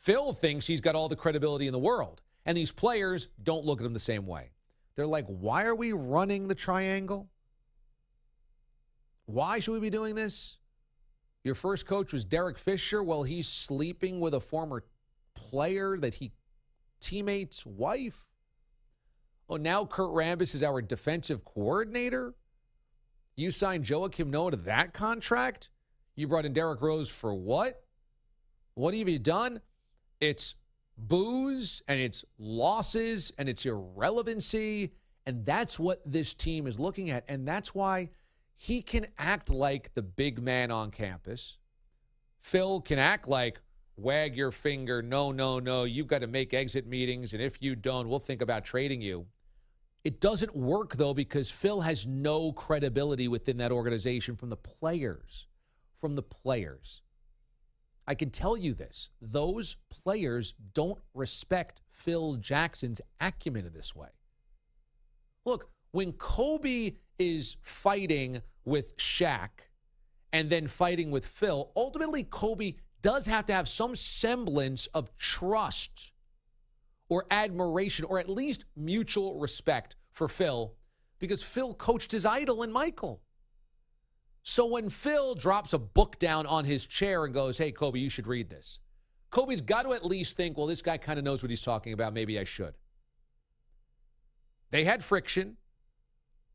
Phil thinks he's got all the credibility in the world, and these players don't look at him the same way. They're like, why are we running the triangle? Why should we be doing this? Your first coach was Derek Fisher. Well, he's sleeping with a former player that he teammate's wife. Oh, now Kurt Rambis is our defensive coordinator. You signed Joakim Noah to that contract? You brought in Derrick Rose for what? What have you done? It's booze, and it's losses, and it's irrelevancy, and that's what this team is looking at, and that's why he can act like the big man on campus. Phil can act like, wag your finger, no, no, no, you've got to make exit meetings, and if you don't, we'll think about trading you. It doesn't work, though, because Phil has no credibility within that organization from the players. From the players. I can tell you this. Those players don't respect Phil Jackson's acumen in this way. Look, when Kobe is fighting with Shaq and then fighting with Phil, ultimately Kobe does have to have some semblance of trust or admiration or at least mutual respect for Phil because Phil coached his idol in Michael. So when Phil drops a book down on his chair and goes, hey, Kobe, you should read this, Kobe's got to at least think, well, this guy kind of knows what he's talking about. Maybe I should. They had friction,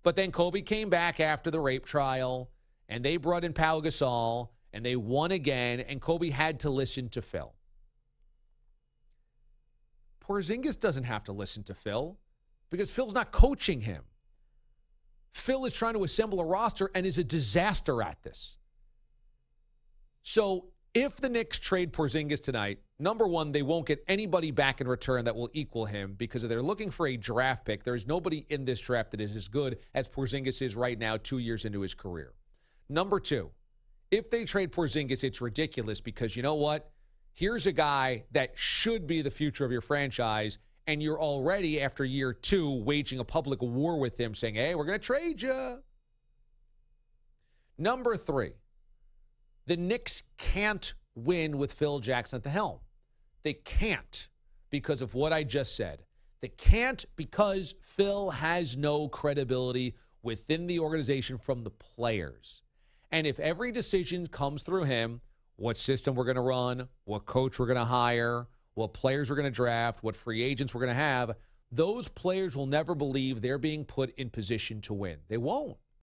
but then Kobe came back after the rape trial, and they brought in Pau Gasol, and they won again, and Kobe had to listen to Phil. Porzingis doesn't have to listen to Phil because Phil's not coaching him. Phil is trying to assemble a roster and is a disaster at this. So if the Knicks trade Porzingis tonight, number one, they won't get anybody back in return that will equal him because they're looking for a draft pick. There's nobody in this draft that is as good as Porzingis is right now 2 years into his career. Number two, if they trade Porzingis, it's ridiculous because you know what? Here's a guy that should be the future of your franchise, and you're already, after year two, waging a public war with him, saying, hey, we're going to trade you. Number three, the Knicks can't win with Phil Jackson at the helm. They can't because of what I just said. They can't because Phil has no credibility within the organization from the players. And if every decision comes through him, what system we're going to run, what coach we're going to hire, what players we're going to draft, what free agents we're going to have, those players will never believe they're being put in position to win. They won't.